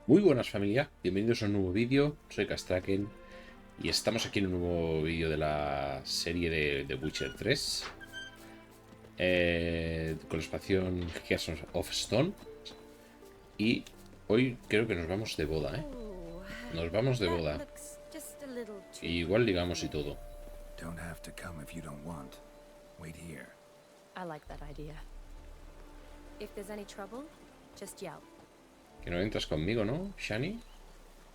Muy buenas familia, bienvenidos a un nuevo vídeo, soy Castraken y estamos aquí en un nuevo vídeo de la serie de The Witcher 3 con la expansión Gears of Stone. Y hoy creo que nos vamos de boda, ¿eh? Nos vamos de boda. Y igual ligamos y todo. Don't have to come if you don't want. Wait here. I like that idea. If there's any trouble, just yell. Que no entras conmigo, ¿no, Shani?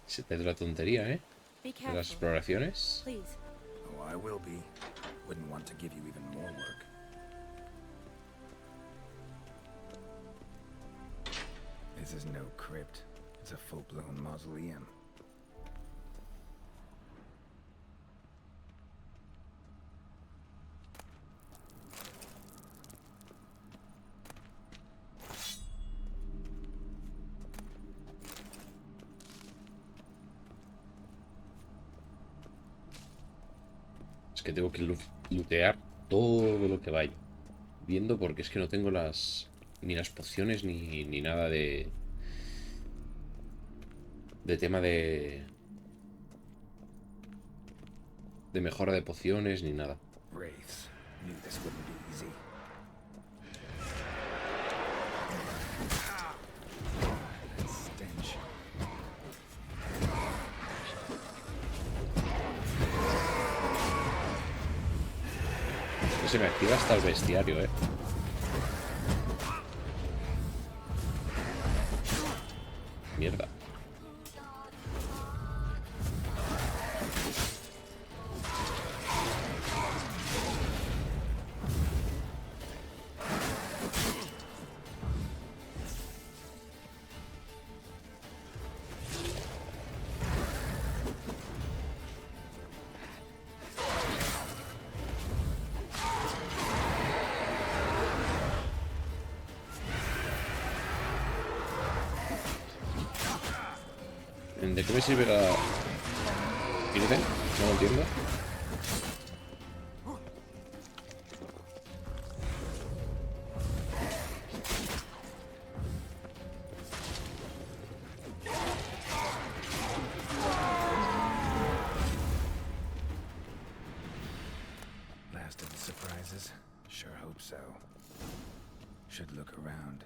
Se te da la tontería, ¿eh? Be De las careful, exploraciones. please. Oh, I will be. Wouldn't want to give you even more work. This is no crypt. It's a full-blown mausoleum. Es que tengo que lootear todo lo que vaya viendo, porque es que no tengo ni las pociones ni nada de tema de mejora de pociones ni nada. Wraiths. Knew this wouldn't be easy. That stench. Es que se me activa hasta el bestiario, ¿eh? Mierda. ¿De qué me sirve la irte? No lo entiendo. Last of the surprises? Sure hope so. Should look around.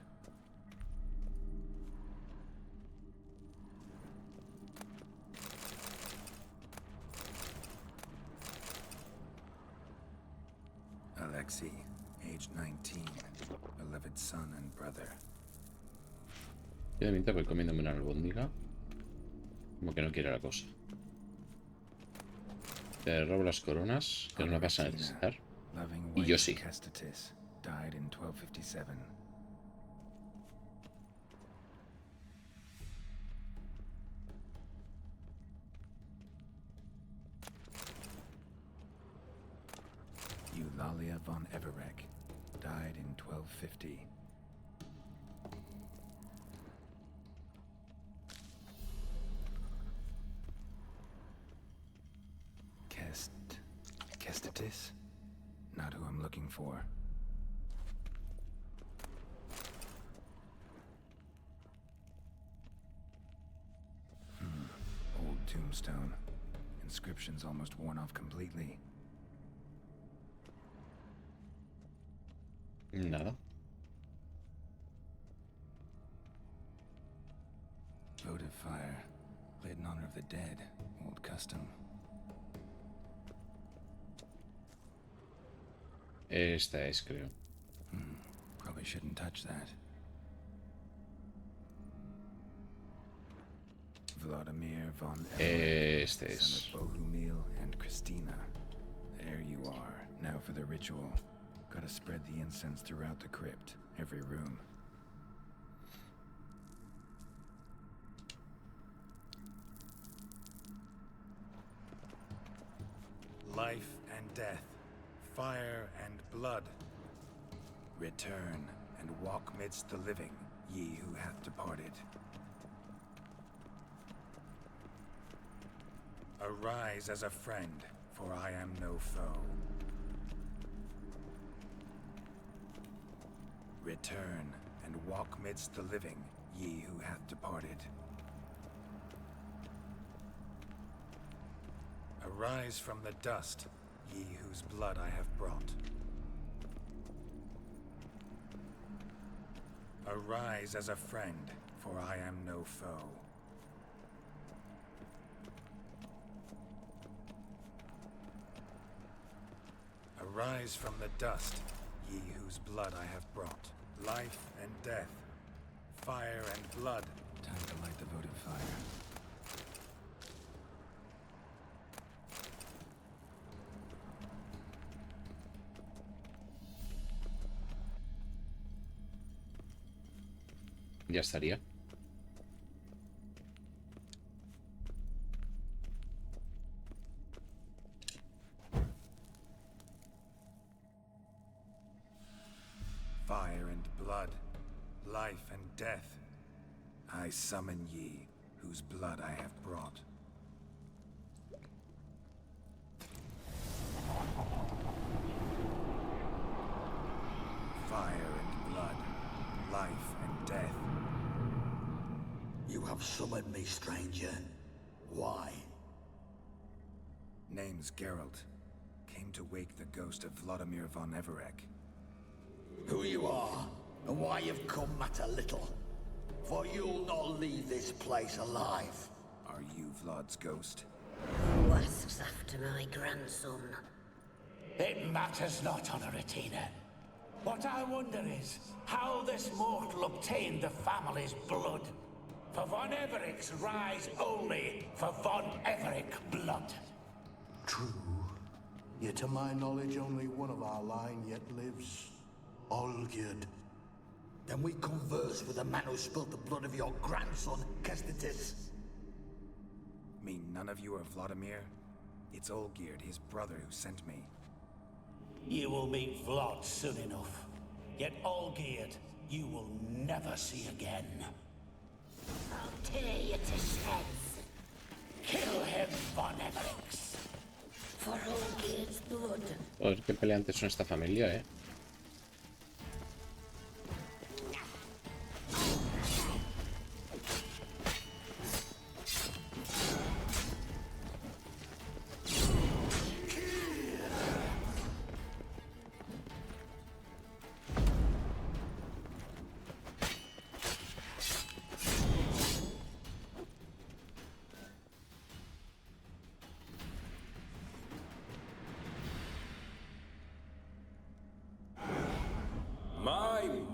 Alexei, age 19, beloved son and brother. Y de mientras voy comiéndome una albóndiga. Como que no quiere la cosa. Te robo las coronas, que no la vas a necesitar. Loving Y wife yo sí. Kestatis, died in 1257. Eulalia von Everek, died in 1250. Kestatis? Not who I'm looking for. Old tombstone. Inscription's almost worn off completely. Nada. Votive fire. Lit in honor of the dead. Old custom. Esta es, creo. Probably shouldn't touch that. Vladimir von Everett, Este es. son of Bohumil and Christina. There you are. Now for the ritual. Gotta spread the incense throughout the crypt, every room. Life and death, fire and blood. Return and walk midst the living, ye who hath departed. Arise as a friend, for I am no foe. Return and walk midst the living, ye who hath departed. Arise from the dust, ye whose blood I have brought. Arise as a friend, for I am no foe. Arise from the dust, ye whose blood I have brought. Life and death, fire and blood. Time to light the votive fire. Ya estaría. Fire and blood, life and death. I summon ye, whose blood I have brought. Fire and blood, life and death. You have summoned me, stranger. Why? Name's Geralt. Came to wake the ghost of Vladimir von Everec. Who you are, and why you've come matter little. For you'll not leave this place alive. Are you Vlad's ghost? Who asks after my grandson? It matters not, Honoratina. What I wonder is how this mortal obtained the family's blood. For von Everic's rise only for von Everec blood. True. Yet to my knowledge, only one of our line yet lives. Olgierd. Then we converse with the man who spilled the blood of your grandson, Kestitis. Mean none of you are Vladimir? It's Olgierd, his brother, who sent me. You will meet Vlad soon enough. Yet Olgierd, you will never see again. I'll tear you to shreds. Kill him, von Everix. For Olgierd's blood. Joder, qué peleantes son esta familia, eh.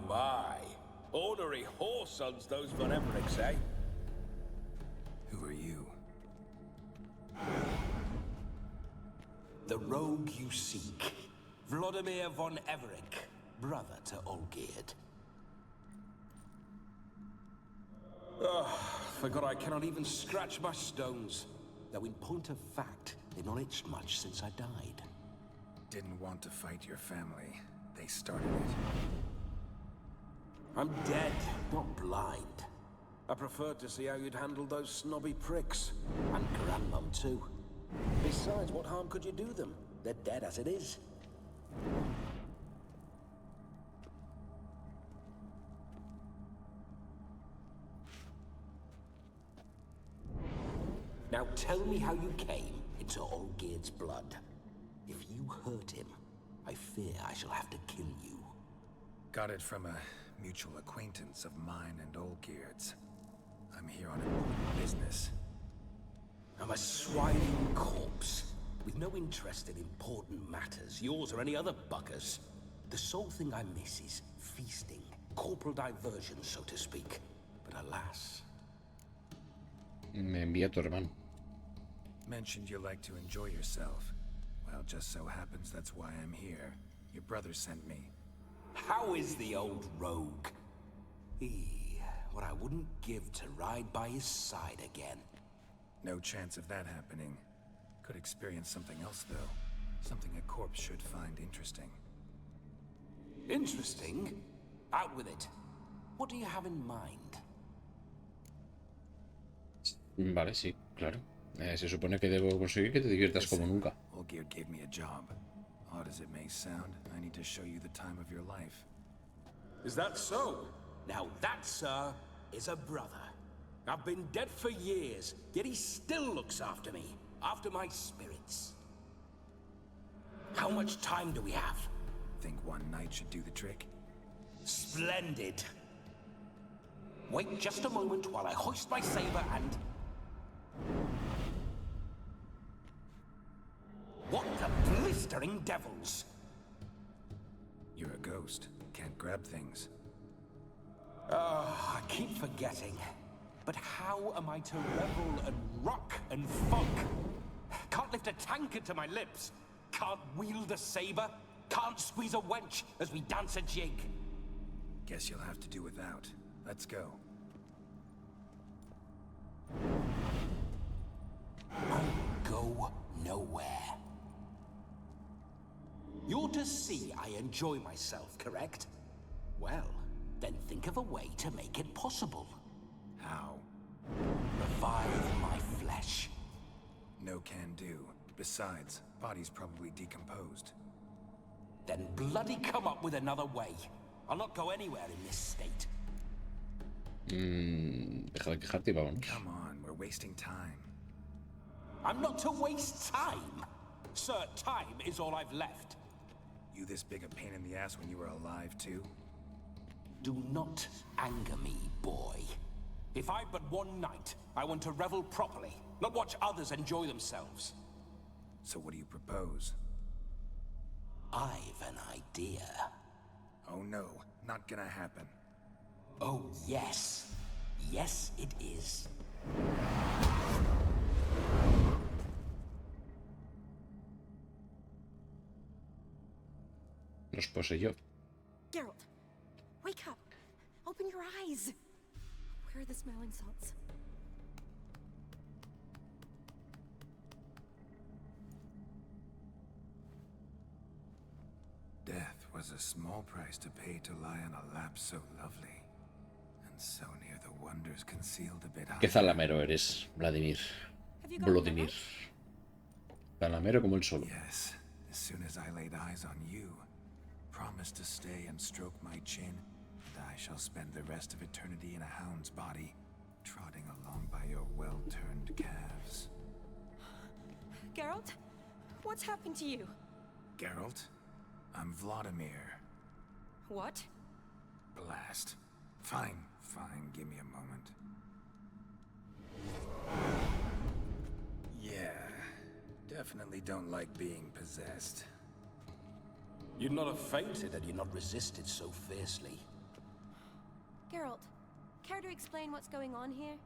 My. Ornery whoresons those von Evericks, eh? Who are you? The rogue you seek. Vladimir von Everec, brother to Olgierd. Forgot I cannot even scratch my stones. Though in point of fact, they've not itched much since I died. Didn't want to fight your family. They started it. I'm dead, not blind. I preferred to see how you'd handle those snobby pricks. And Grandmum, too. Besides, what harm could you do them? They're dead as it is. Now tell me how you came into Olgierd's blood. If you hurt him, I fear I shall have to kill you. Got it from a mutual acquaintance of mine and Olgierd's. I'm here on important business. I'm a swiding corpse, with no interest in important matters, yours or any other buggers. The sole thing I miss is feasting, corporal diversion, so to speak. But alas... Me envía tu hermano. Mentioned you like to enjoy yourself. Well, just so happens that's why I'm here. Your brother sent me. How is the old rogue? What I wouldn't give to ride by his side again. No chance of that happening. Could experience something else, though. Something a corpse should find interesting. Interesting? Out with it. What do you have in mind? Vale, sí, claro. Se supone que debo conseguir que te diviertas como nunca. Olgierd gave me a job. Odd as it may sound, I need to show you the time of your life. Is that so? Now that, sir, is a brother. I've been dead for years, yet he still looks after me. After my spirits. How much time do we have? Think one night should do the trick? Splendid. Wait just a moment while I hoist my saber and... What the blistering devils? You're a ghost. Can't grab things. I keep forgetting. But how am I to revel and rock and funk? Can't lift a tankard to my lips. Can't wield a saber. Can't squeeze a wench as we dance a jig. Guess you'll have to do without. Let's go. I'll go nowhere. You're to see I enjoy myself, correct? Well, then think of a way to make it possible. How? Revive my flesh. No can do. Besides, body's probably decomposed. Then bloody come up with another way. I'll not go anywhere in this state. Deja de quejarte y vámonos. Come on, we're wasting time. I'm not to waste time. Sir, time is all I've left. You this big a pain in the ass when you were alive, too? Do not anger me, boy. If I've but one night, I want to revel properly, not watch others enjoy themselves. So what do you propose? I've an idea. Oh no, not gonna happen. Oh, yes. Yes, it is. Nos poseyó. Geralt, wake up. Open your eyes. Where are the smelling salts? Death was a small price to pay to lie on a lap so lovely, and so near the wonders concealed a bit high. Qué zalamero eres, Vladimir. Have you got Vladimir. Zalamero como el solo. Yes, as soon as I laid eyes on you, promise to stay and stroke my chin, and I shall spend the rest of eternity in a hound's body, trotting along by your well-turned calves. Geralt, what's happened to you? Geralt, I'm Vladimir. What? Blast. Fine, give me a moment. Yeah, definitely don't like being possessed. You'd not have fainted had you not resisted so fiercely. Geralt, care to explain what's going on here?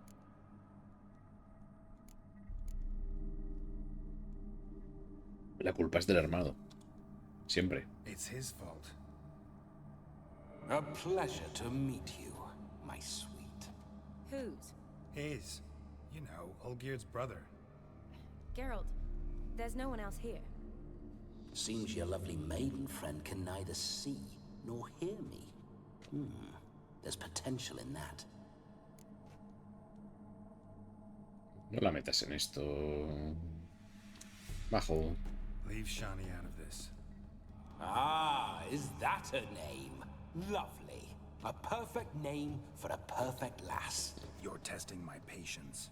La culpa es del armado. Siempre. It's his fault. A pleasure to meet you, my sweet. Whose? His. You know, Olgierd's brother. Geralt, there's no one else here. Seems your lovely maiden friend can neither see nor hear me. There's potential in that. No la metas en esto. Bajo. Leave Shani out of this. Ah, is that a name? Lovely. A perfect name for a perfect lass. You're testing my patience.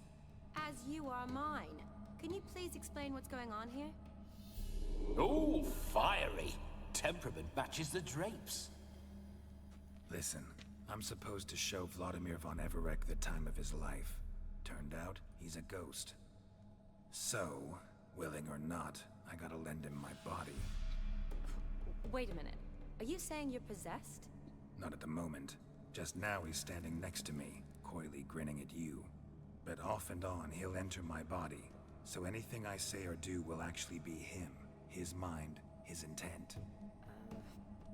As you are mine. Can you please explain what's going on here? Oh, fiery. Temperament matches the drapes. Listen, I'm supposed to show Vladimir von Everec the time of his life. Turned out, he's a ghost. So, willing or not, I gotta lend him my body. Wait a minute. Are you saying you're possessed? Not at the moment. Just now he's standing next to me, coyly grinning at you. But off and on, he'll enter my body. So anything I say or do will actually be him. His mind, his intent.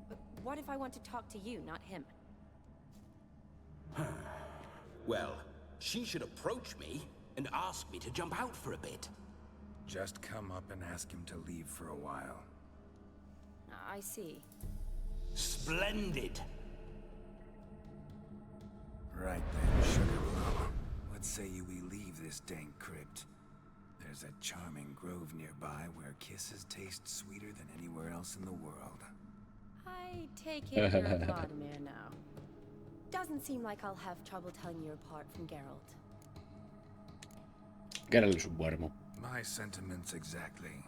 But what if I want to talk to you, not him? Well, she should approach me and ask me to jump out for a bit. Just come up and ask him to leave for a while. I see. Splendid. Right then, sugar plum. What say you we leave this dank crypt? There's a charming grove nearby where kisses taste sweeter than anywhere else in the world. I take it you're a Vladimir now. Doesn't seem like I'll have trouble telling you apart from Geralt. Gárale su muermo. My sentiments exactly.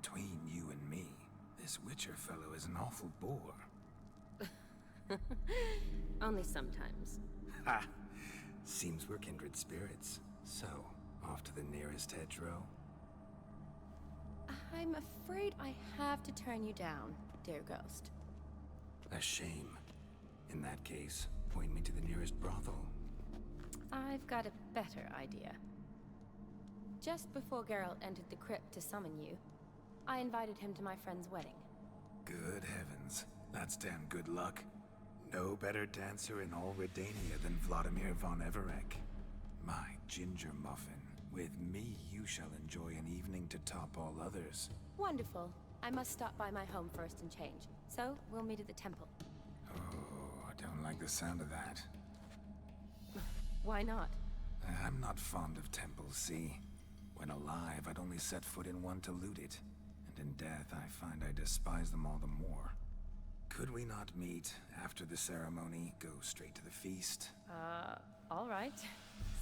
Between you and me, this Witcher fellow is an awful bore. Only sometimes. Ha! Seems we're kindred spirits. So, off to the nearest hedgerow? I'm afraid I have to turn you down, dear ghost. A shame. In that case, point me to the nearest brothel. I've got a better idea. Just before Geralt entered the crypt to summon you, I invited him to my friend's wedding. Good heavens. That's damn good luck. No better dancer in all Redania than Vladimir von Everec. My ginger muffin. With me, you shall enjoy an evening to top all others. Wonderful. I must stop by my home first and change. So, we'll meet at the temple. Oh, I don't like the sound of that. Why not? I'm not fond of temples, see? When alive, I'd only set foot in one to loot it. And in death, I find I despise them all the more. Could we not meet after the ceremony, go straight to the feast? All right.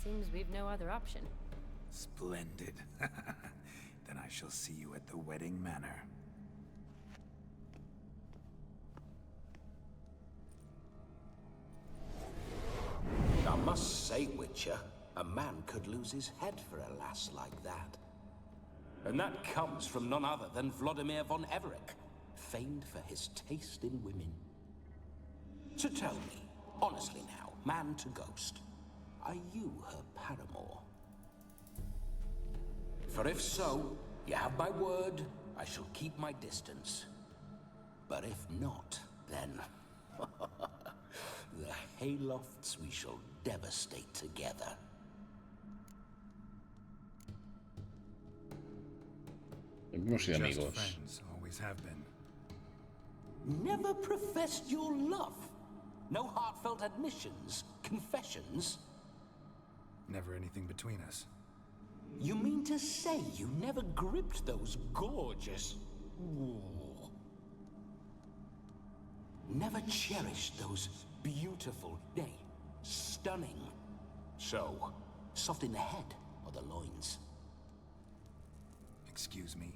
Seems we've no other option. Splendid. Then I shall see you at the wedding manor. I must say, Witcher, a man could lose his head for a lass like that. And that comes from none other than Vladimir von Everec, famed for his taste in women. So tell me, honestly now, man to ghost, are you her paramour? For if so, you have my word, I shall keep my distance. But if not, then... the haylofts we shall devastate together. Hemos sido Just amigos. friends, always have been. Never professed your love? No heartfelt admissions, confessions? Never anything between us. You mean to say you never gripped those gorgeous... Ooh. Never cherished those beautiful, nay, stunning... So, soft in the head or the loins? Excuse me?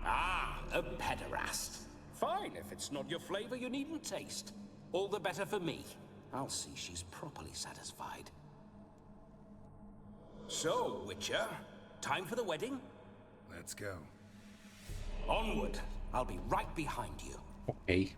Ah, a pederast. Fine, if it's not your flavor, you needn't taste. All the better for me. I'll see she's properly satisfied. So, Witcher, time for the wedding? Let's go. Onward. I'll be right behind you. Ok.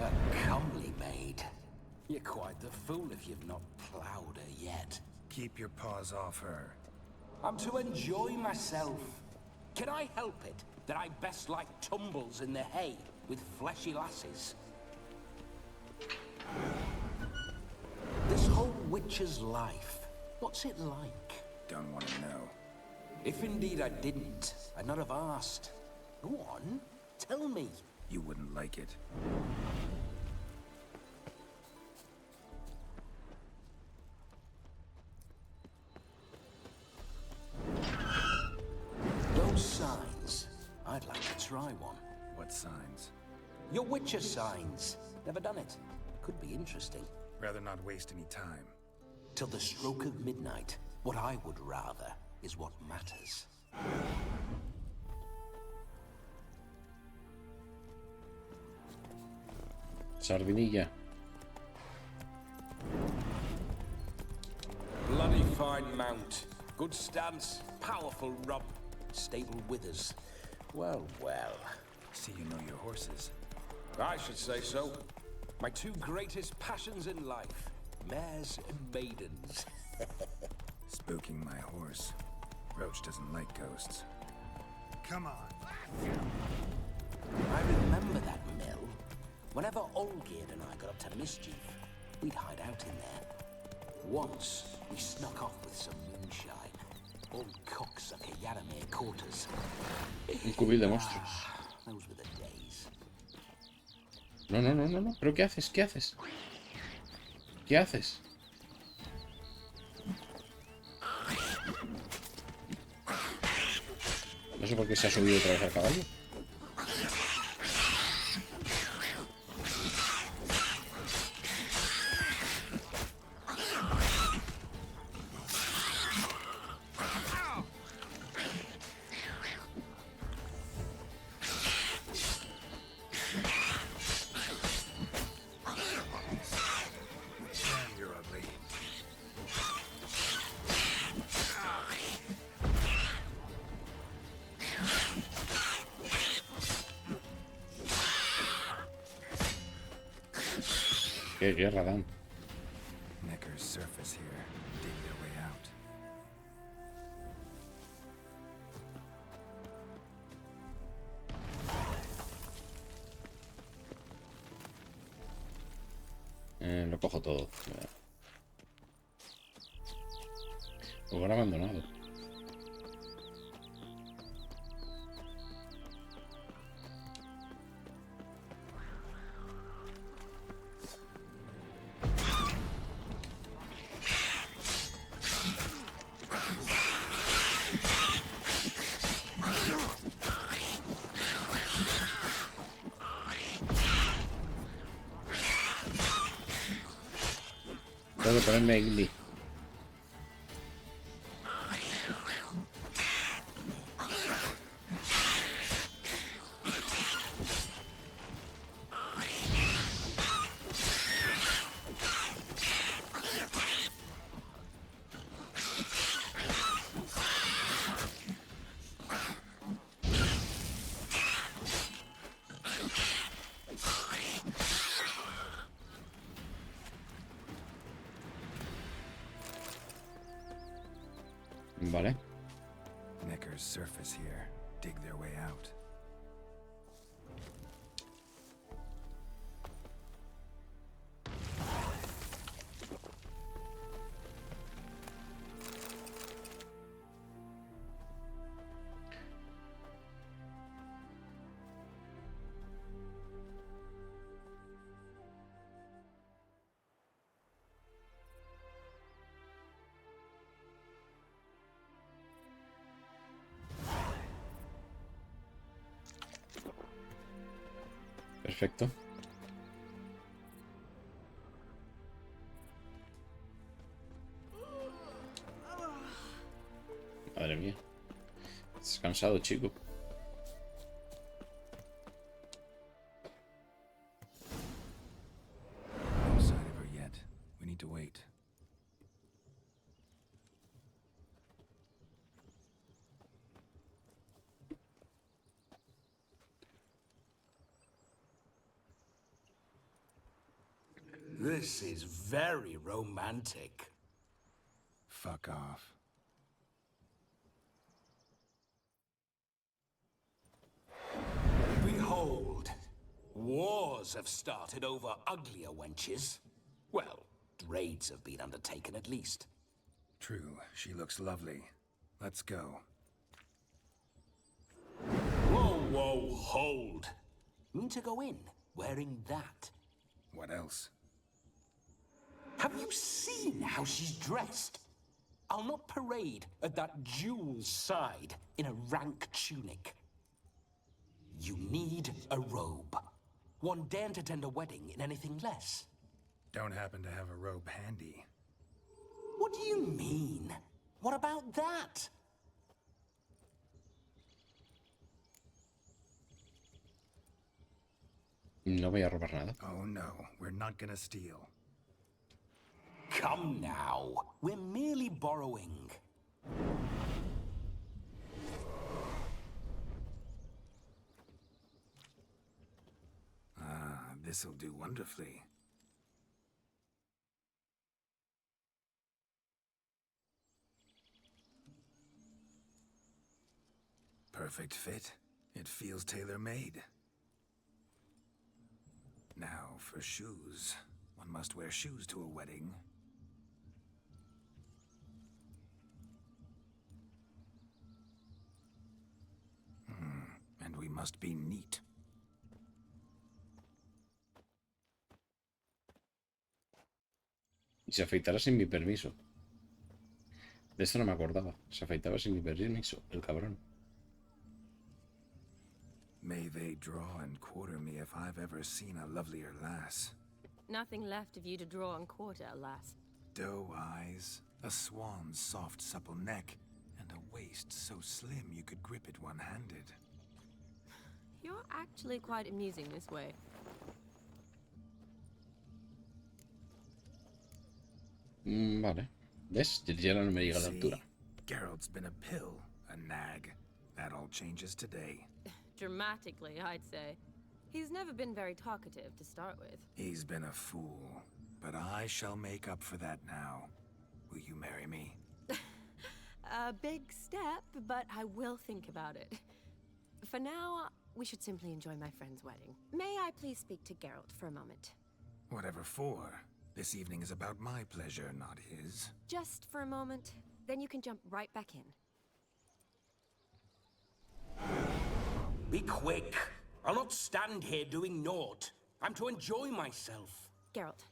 A comely maid. You're quite the fool if you've not plowed her yet. Keep your paws off her. I'm to enjoy myself. Can I help it that I best like tumbles in the hay with fleshy lasses? This whole witcher's life, what's it like? Don't want to know. If indeed I didn't, I'd not have asked. Go on, tell me. You wouldn't like it. Those signs, I'd like to try one. What signs? Your witcher signs. Never done it. Could be interesting. Rather not waste any time. Till the stroke of midnight, what I would rather is what matters. Sardinilla. Bloody fine mount. Good stance, powerful rump, stable withers. Well, well. See you know your horses. I should say so. My two greatest passions in life. Mares and maidens. Spooking my horse. Roach doesn't like ghosts. Come on. I remember that mill. Whenever Olgierd and I got up to mischief, we'd hide out in there. Once, we snuck off with some moonshine. Old cocksucker Yaramir caught us. Un cubil de monstruos. Those were the days. No, no, no, no, no. ¿Pero qué haces? ¿Qué haces? ¿Qué haces? No sé por qué se ha subido otra vez al caballo. Damn, you're ugly. Qué guerra dan. Necker's surface here. Dig their way out. Lo cojo todo. Lugar abandonado. Tengo que ponerme indie. Vale. Necker's surface here. Dig their way out. Perfecto. Madre mía. Estás cansado, chico. No sign of her yet. We need to wait. This is very romantic. Fuck off. Behold, wars have started over uglier wenches. Well, raids have been undertaken at least. True, she looks lovely. Let's go. Whoa, whoa, hold. Mean to go in, wearing that. What else? Have you seen how she's dressed? I'll not parade at that jewel's side in a rank tunic. You need a robe. One daren't attend a wedding in anything less. Don't happen to have a robe handy. What do you mean? What about that? No voy a robar nada. Oh no, we're not gonna steal. Come now, we're merely borrowing. Ah, this'll do wonderfully. Perfect fit. It feels tailor-made. Now for shoes. One must wear shoes to a wedding. And we must be neat. Y se afeitará sin mi permiso. De esto no me acordaba. Se afeitaba sin mi permiso, el cabrón. May they draw and quarter me if I've ever seen a lovelier lass. Nothing left of you to draw and quarter, alas. Doe eyes, a swan's soft supple neck, and a waist so slim you could grip it one-handed. You're actually quite amusing this way. Vale. ¿Ves? Ya no me llega a la altura. Geralt's been a pill, a nag. That all changes today. Dramatically, I'd say. He's never been very talkative to start with. He's been a fool, but I shall make up for that now. Will you marry me? A big step, but I will think about it. For now, we should simply enjoy my friend's wedding. May I please speak to Geralt for a moment? Whatever for. This evening is about my pleasure, not his. Just for a moment, then you can jump right back in. Be quick. I'll not stand here doing naught. I'm to enjoy myself. Geralt,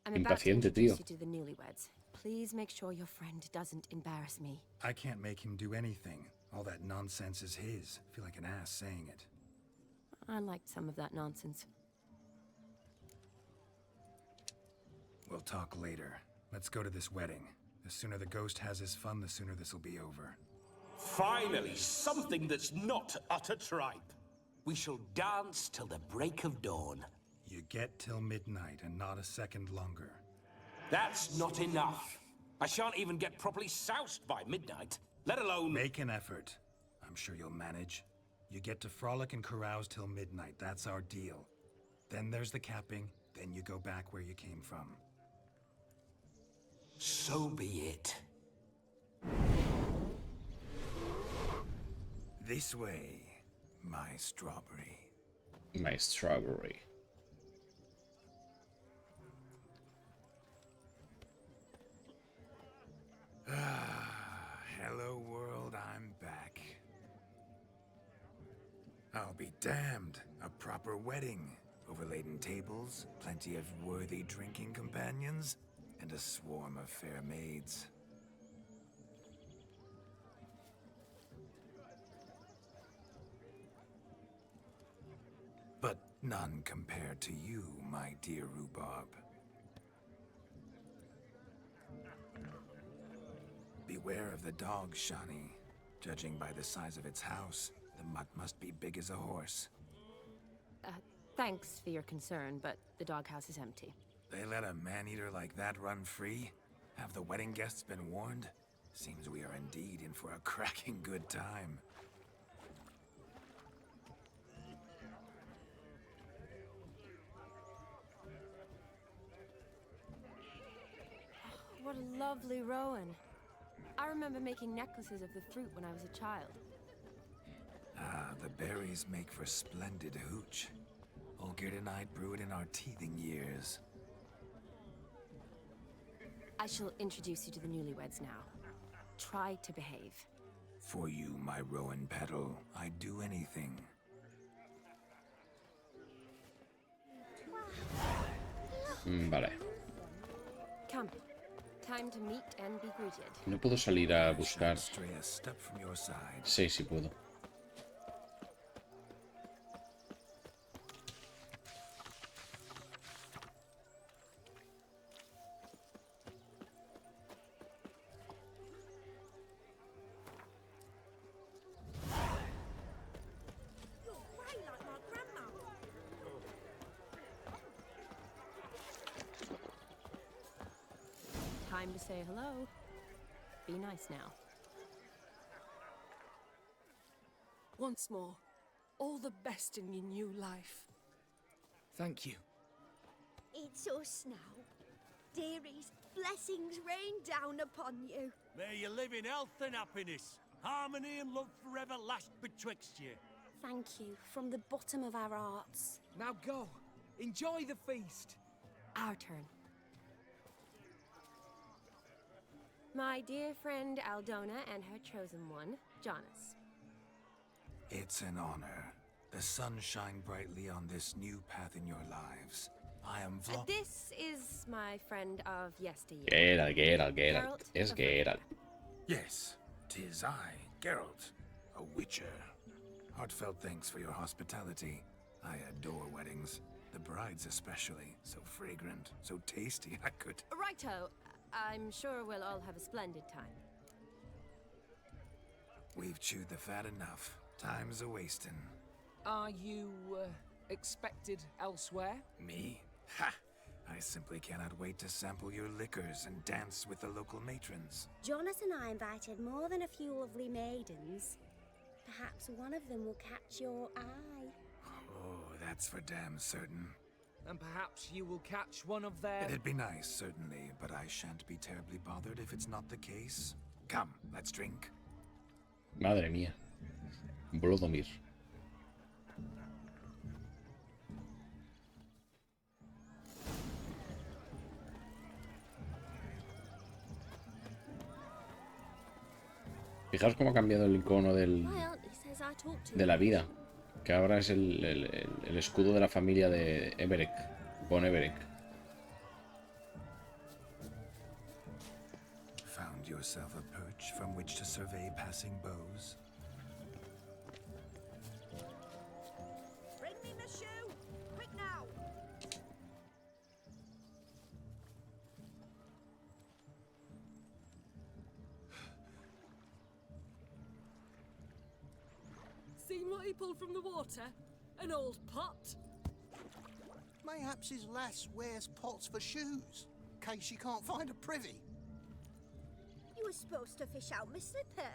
I'm about to Impaciente, introduce tío. you to the newlyweds. Please make sure your friend doesn't embarrass me. I can't make him do anything. All that nonsense is his. I feel like an ass saying it. I liked some of that nonsense. We'll talk later. Let's go to this wedding. The sooner the ghost has his fun, the sooner this'll be over. Finally, something that's not utter tripe. We shall dance till the break of dawn. You get till midnight and not a second longer. That's not enough. I shan't even get properly soused by midnight, let alone... Make an effort. I'm sure you'll manage. You get to frolic and carouse till midnight. That's our deal. Then there's the capping. Then you go back where you came from. So be it. This way, my strawberry. My strawberry. Hello world, I'm back. I'll be damned. A proper wedding. Overladen tables, plenty of worthy drinking companions, and a swarm of fair maids. But none compared to you, my dear rhubarb. Beware of the dog, Shani. Judging by the size of its house, the mutt must be big as a horse. Thanks for your concern, but the doghouse is empty. They let a man-eater like that run free? Have the wedding guests been warned? Seems we are indeed in for a cracking good time. What a lovely rowan. I remember making necklaces of the fruit when I was a child. Ah, the berries make for splendid hooch. Olgerd and I brew it in our teething years. I shall introduce you to the newlyweds now. Try to behave. For you, my rowan petal, I'd do anything. Vale. Come. Time to meet and be greeted. No puedo salir a buscar. Stray a step from your side. Sí, sí puedo. Time to say hello. Be nice now. Once more, all the best in your new life. Thank you. It's us now. Dearies, blessings rain down upon you. May you live in health and happiness. Harmony and love forever last betwixt you. Thank you from the bottom of our hearts. Now go. Enjoy the feast. Our turn. My dear friend Aldona and her chosen one, Jonas. It's an honor. The sun shine brightly on this new path in your lives. I am This is my friend of yesteryear. Geralt. Es Geralt. Yes, 'tis I, Geralt, a witcher. Heartfelt thanks for your hospitality. I adore weddings. The brides especially. So fragrant, so tasty, I could... Righto. I'm sure we'll all have a splendid time. We've chewed the fat enough. Time's a-wasting. Are you, expected elsewhere? Me? Ha! I simply cannot wait to sample your liquors and dance with the local matrons. Jonas and I invited more than a few lovely maidens. Perhaps one of them will catch your eye. Oh, that's for damn certain. And perhaps you will catch one of their... It'd be nice, certainly, but I shan't be terribly bothered if it's not the case. Come, let's drink. Madre mía. Blodomir. Fijaos cómo ha cambiado el icono de la vida. Que ahora es el escudo de la familia de Everett. Von Everett. Found yourself a perch from which to survey passing bows? Bring me my shoe! Quick now! Seen what he pulled from the water? An old pot? Mayhaps his lass wears pots for shoes, in case you can't find a privy. You were supposed to fish out my slipper.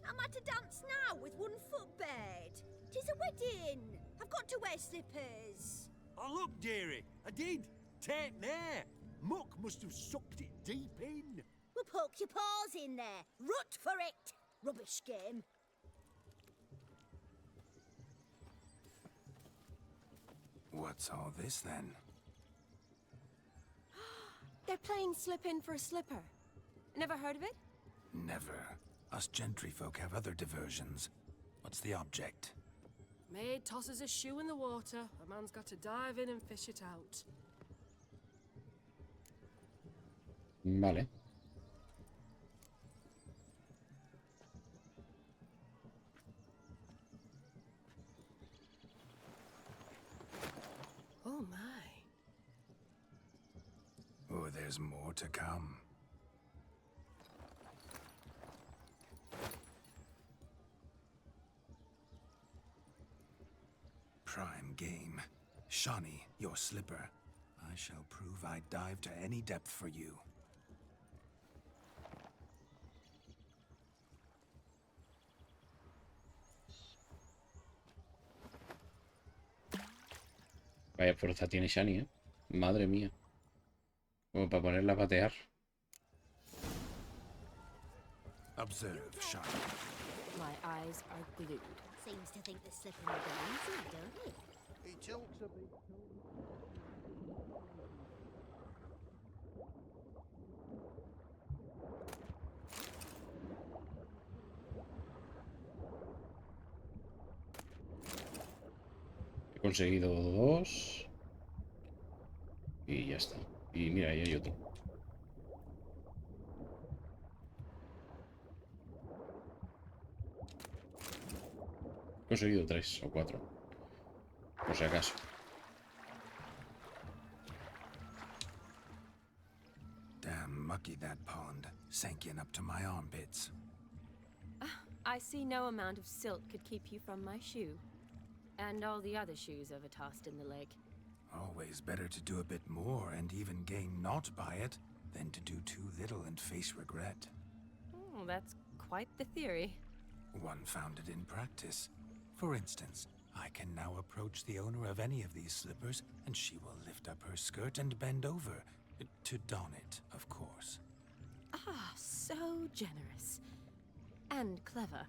I'm at a dance now with one foot bared. 'Tis a wedding. I've got to wear slippers. Oh, look, dearie. I did. Take there. Muck must have sucked it deep in. Well, poke your paws in there. Rut for it. Rubbish game. What's all this, then? They're playing slip in for a slipper. Never heard of it? Never. Us gentry folk have other diversions. What's the object? Maid tosses a shoe in the water. A man's got to dive in and fish it out. Vale. Oh my. Oh, there's more to come. Prime game. Shawnee, your slipper. I shall prove I'd dive to any depth for you. Vaya fuerza tiene Shani, ¿eh? Madre mía. Como para ponerla a patear. Observe, Shawnee. My eyes are glued. Seems to think the slipper will be easy, don't it? He tilts a bit. He conseguido 2. Y ya está. Y mira, ahí hay otro. He conseguido 3 o 4. Por si acaso. Damn mucky that pond. Sank in up to my armpits. I see no amount of silt could keep you from my shoe. And all the other shoes ever tossed in the lake. Always better to do a bit more and even gain naught by it than to do too little and face regret. Oh, that's quite the theory. One founded in practice. For instance, I can now approach the owner of any of these slippers, and she will lift up her skirt and bend over. To don it, of course. Ah, so generous. And clever.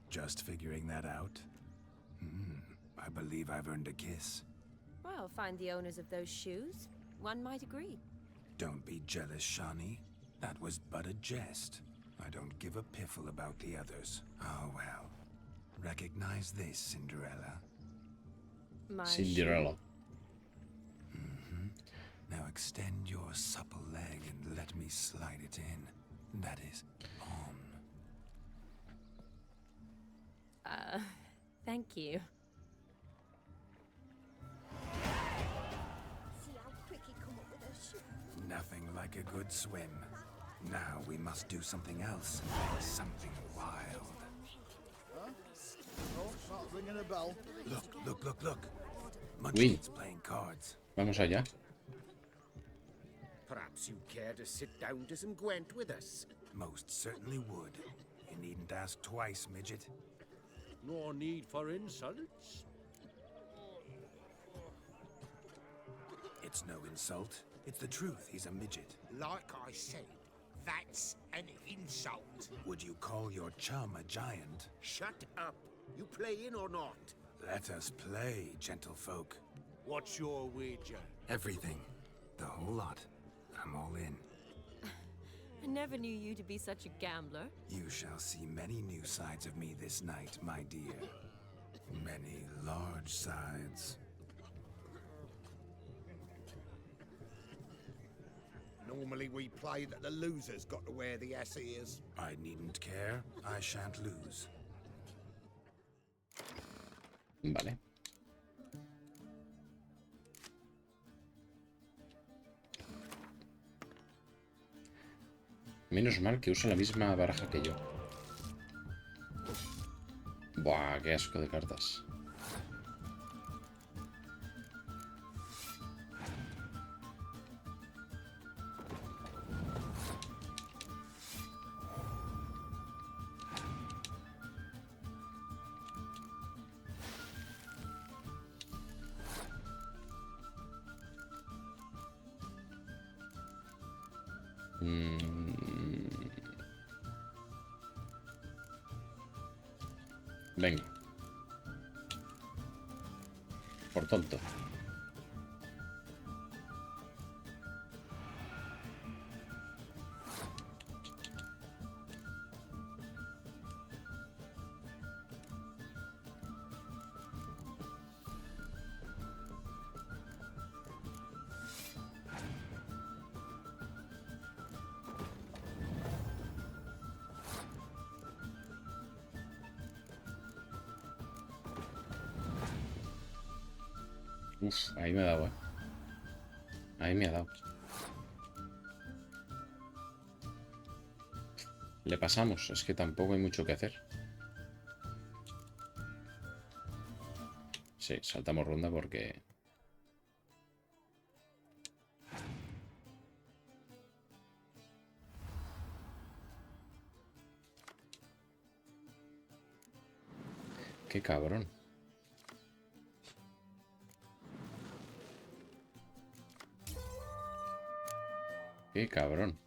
Just figuring that out? I believe I've earned a kiss. Well, find the owners of those shoes. One might agree. Don't be jealous, Shawnee. That was but a jest. I don't give a piffle about the others. Oh well. Recognize this, Cinderella. My Cinderella. Now extend your supple leg and let me slide it in. That is, on. Thank you. See how quick he come up with a ship. Nothing like a good swim. Now we must do something else. Something wild. Huh? Oh, not ringing a bell. Look. Munchkin's playing cards. Vamos allá. Perhaps you care to sit down to some Gwent with us? Most certainly would. You needn't ask twice, midget. No need for insults. It's no insult. It's the truth. He's a midget. Like I said, that's an insult. Would you call your chum a giant? Shut up. You playing or not? Let us play, gentlefolk. What's your wager? Everything. The whole lot. I'm all in. I never knew you to be such a gambler. You shall see many new sides of me this night, my dear. Many large sides. Normally we play that the loser's got to wear the ass ears. I needn't care. I shan't lose. Vale. Menos mal que usa la misma baraja que yo. Buah, qué asco de cartas. Venga. Por tonto. Uf, ahí me ha dado, Ahí me ha dado. Le pasamos, es que tampoco hay mucho que hacer. Sí, saltamos ronda porque... Qué cabrón. Qué cabrón.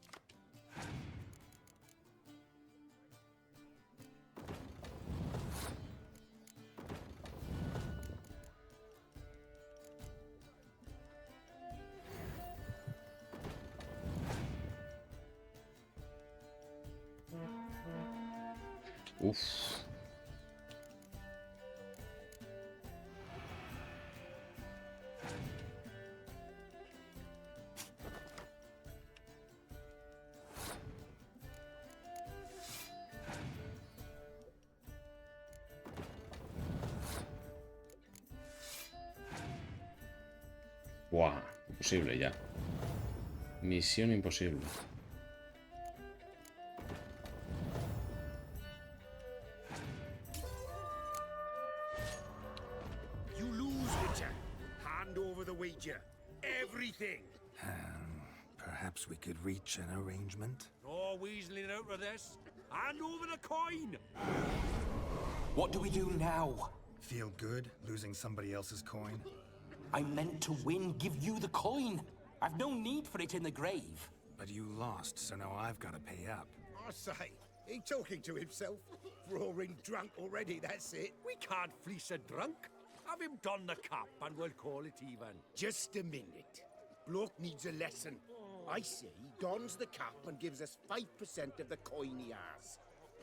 Uf. Buah, imposible ya. Misión imposible. You lose, Witcher. Hand over the wager. Everything. Perhaps we could reach an arrangement. No weaseling out of this. Hand over the coin. What do we do now? Feel good losing somebody else's coin? I meant to win, give you the coin. I've no need for it in the grave. But you lost, so now I've got to pay up. I say, he talking to himself. Roaring drunk already, that's it. We can't fleece a drunk. Have him don the cap and we'll call it even. Just a minute. Bloke needs a lesson. I say he dons the cap and gives us 5% of the coin he has.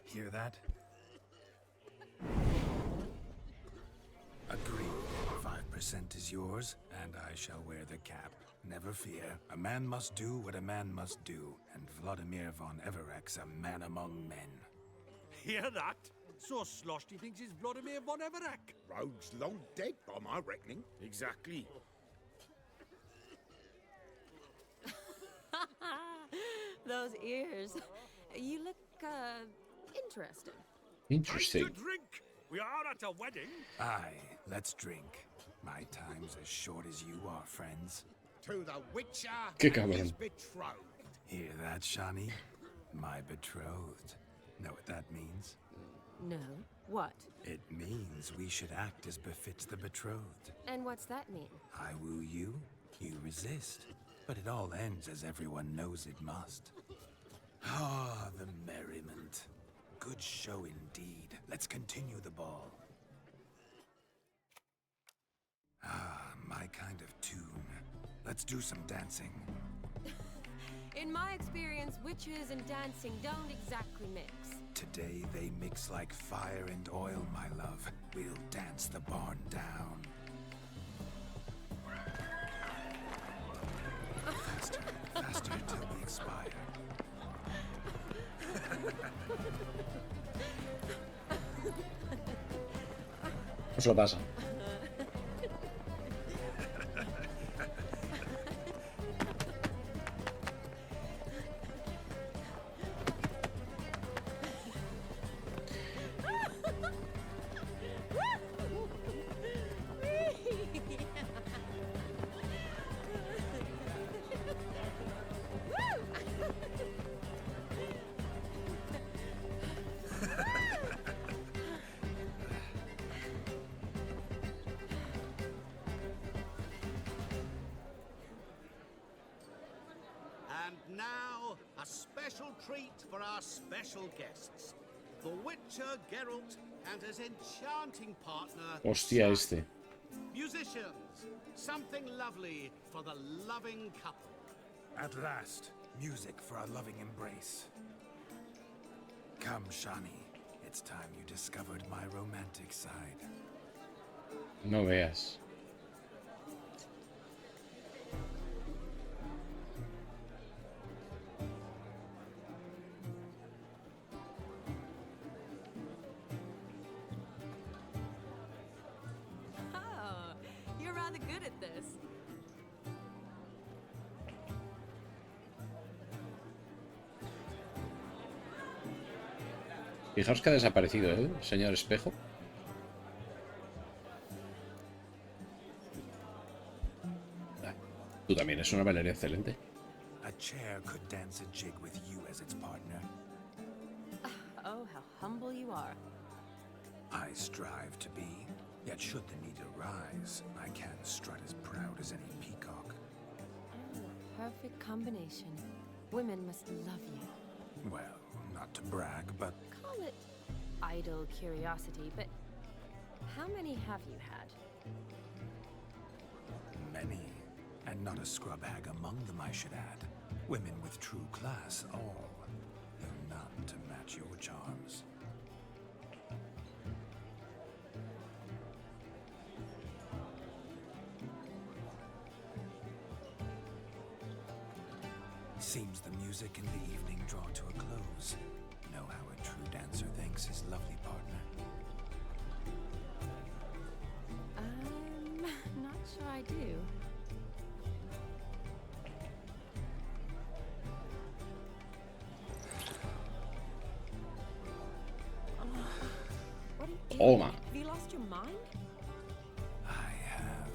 Hear that? Agreed. 5% is yours, and I shall wear the cap. Never fear. A man must do what a man must do, and Vladimir von Everek's a man among men. Hear that? So sloshed he thinks he's Vladimir von Everett. Rogue's long dead by my reckoning. Exactly. Those ears. You look, interested. Interesting. Time to drink. We are at a wedding. Aye, let's drink. My time's as short as you are, friends. To the Witcher Qué and his cabrón. betrothed. Hear that, Shani? My betrothed. Know what that means? No. What? It means we should act as befits the betrothed. And what's that mean? I woo you, you resist. But it all ends as everyone knows it must. Ah, the merriment. Good show indeed. Let's continue the ball. Ah, my kind of tune. Let's do some dancing. In my experience, witches and dancing don't exactly mix. Today they mix like fire and oil, my love. We'll dance the barn down. Faster, faster till we expire. Os lo pasa. And now, a special treat for our special guests. The Witcher Geralt and his enchanting partner... Hostia, este. Musicians, something lovely for the loving couple. At last, music for our loving embrace. Come, Shani. It's time you discovered my romantic side. No veas. Oh, you're rather good at this. Fijaos que ha desaparecido, ¿eh? Señor espejo. Ah, tú también es una bailarina excelente. A chair could dance a jig with you as its partner. Oh, how humble you are. I strive to be, yet should the need arise, I can strut as proud as any peacock. Perfect combination. Women must love you. Well, not to brag, but Call it idle curiosity, but how many have you had? many. And not a scrub hag among them, I should add. Women with true class, all. Though none to match your charms. Seems the music and the evening draw to a close. Know how a true dancer thanks his lovely partner. I'm not sure I do. What are you doing? Toma. Have you lost your mind? I have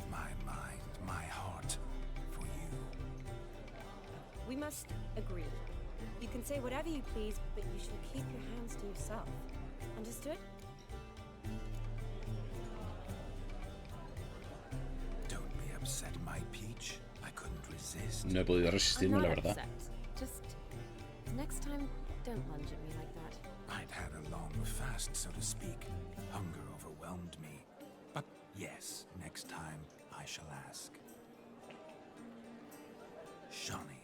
my mind, my heart for you. We must agree. You can say whatever you please, but you shall keep your hands to yourself. Understood? Don't be upset, my peach. I couldn't resist. No he podido I'm resistirme, not la verdad. upset. Just next time, don't lunge at me like that. I'd had a long fast, so to speak. Hunger overwhelmed me. But yes, next time I shall ask. Shani,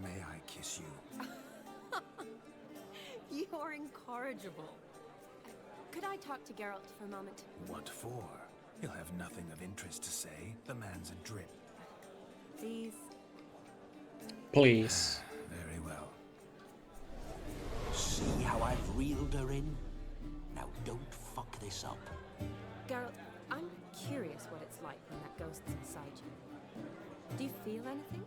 may I kiss you? You're incorrigible. Could I talk to Geralt for a moment? What for? He'll have nothing of interest to say. The man's adrip. Please. Please. Very well. See how I've reeled her in? Don't fuck this up. Geralt, I'm curious what it's like when that ghost's inside you. Do you feel anything?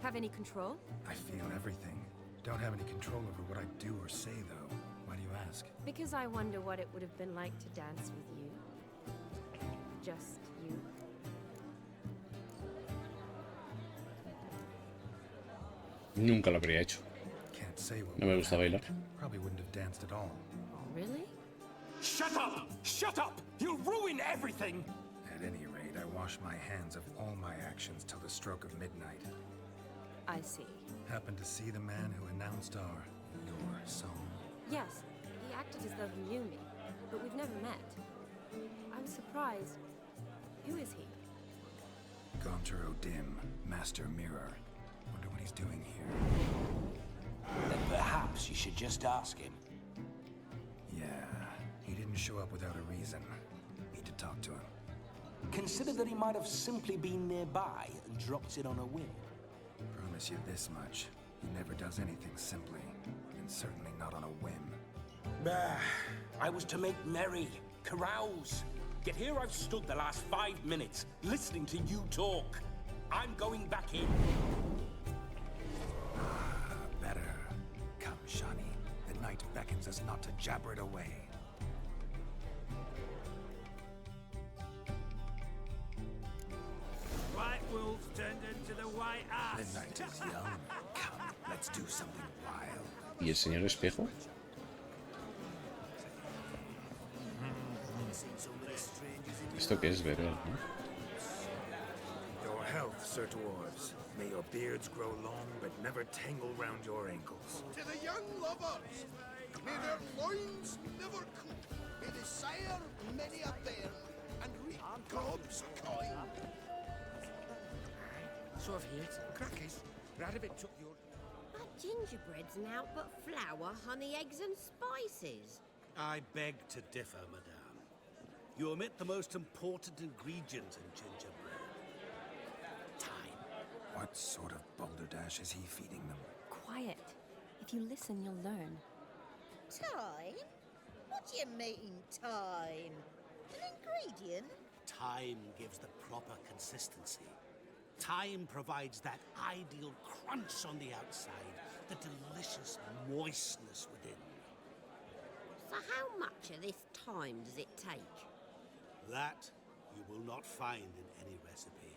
Have any control? I feel everything. Don't have any control over what I do or say, though. Why do you ask? Because I wonder what it would have been like to dance with you. Just you. Nunca lo habría hecho. Can't say what No me gusta bailar. Probably wouldn't have danced at all. Really? Shut up! Shut up! You'll ruin everything! At any rate, I wash my hands of all my actions till the stroke of midnight. I see. Happened to see the man who announced your song? Yes, he acted as though he knew me, but we've never met. I was surprised. Who is he? Gaunter O'Dim, Master Mirror. Wonder what he's doing here. Then perhaps you should just ask him. Yeah, he didn't show up without a reason. Need to talk to him. Consider that he might have simply been nearby and dropped in on a whim. Promise you this much. He never does anything simply, and certainly not on a whim. Bah, I was to make merry, carouse. Yet here I've stood the last 5 minutes, listening to you talk. I'm going back in. Better. Come, Shani. The night beckons us not to jabber it away. White wolves turned into the white ass. The night is young. Come, let's do something wild. ¿Y el señor espejo? ¿Esto qué es, Verón? Your health, Sir Dwarves. May your beards grow long, but never tangle round your ankles. To the young lovers, may their loins never cool. May they sire many a bairn and reap gobs of coin. So I've heard. Crackers. Radovid took your... That gingerbread's naught but flour, honey, eggs and spices. I beg to differ, madame. You omit the most important ingredient in gingerbread. Time. What sort of balderdash is he feeding them? Quiet. If you listen, you'll learn. Time? What do you mean, time? An ingredient? Time gives the proper consistency. Time provides that ideal crunch on the outside, the delicious moistness within. So how much of this time does it take? That you will not find in any recipe.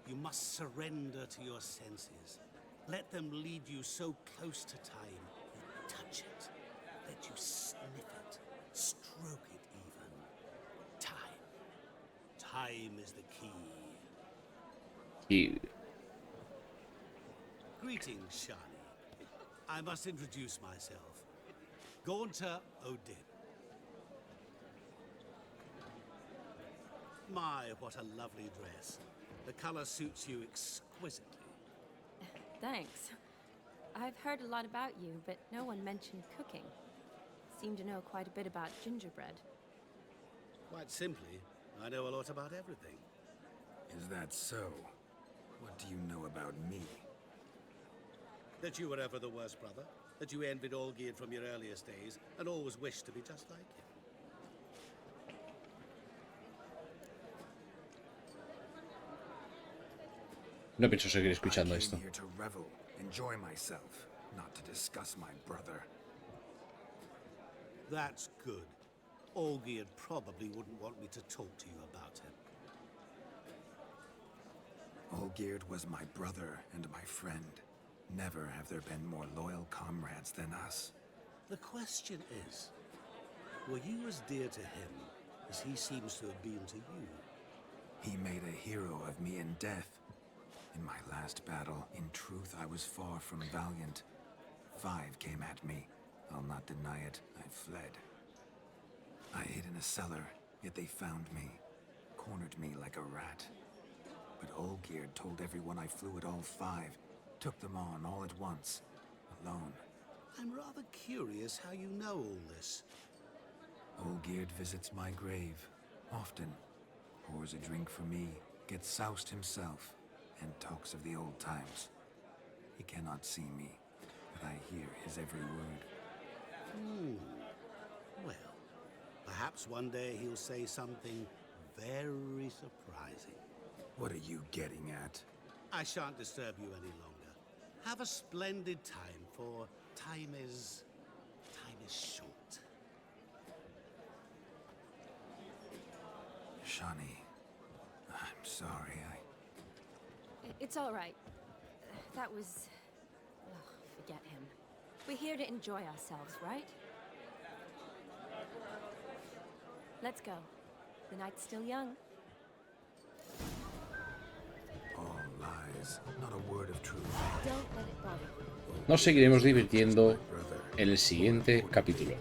You must surrender to your senses. Let them lead you so close to time, you touch it. Let you sniff it, stroke it even. Time. Time is the key. Greetings, Shani. I must introduce myself. Gaunter O'Dim. My, what a lovely dress. The color suits you exquisitely. Thanks. I've heard a lot about you, but no one mentioned cooking. Seem to know quite a bit about gingerbread. Quite simply, I know a lot about everything. Is that so? What do you know about me? That you were ever the worst brother, that you envied Olgierd from your earliest days, and always wished to be just like him. No pienso seguir escuchando I esto. came here to revel, enjoy myself, not to discuss my brother. That's good. Olgierd probably wouldn't want me to talk to you about him. Olgierd was my brother and my friend. Never have there been more loyal comrades than us. The question is, were you as dear to him as he seems to have been to you? He made a hero of me in death. In my last battle, in truth, I was far from valiant. 5 came at me. I'll not deny it. I fled. I hid in a cellar, yet they found me. Cornered me like a rat. But Olgierd told everyone I flew at all 5. Took them on all at once. Alone. I'm rather curious how you know all this. Olgierd visits my grave. Often. Pours a drink for me. Gets soused himself. And talks of the old times. He cannot see me, but I hear his every word. Well, Perhaps one day he'll say something very surprising. What are you getting at? I shan't disturb you any longer. Have a splendid time, for time is short. Shawnee, I'm sorry. It's all right. That was... Ugh, forget him. We're here to enjoy ourselves, right? Let's go. The night's still young. All lies, not a word of truth. Don't let it bother you. Nos seguiremos divirtiendo en el siguiente capítulo.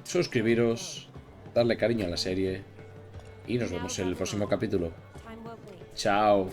Suscribiros, darle cariño a la serie y nos vemos en el próximo capítulo. Chao.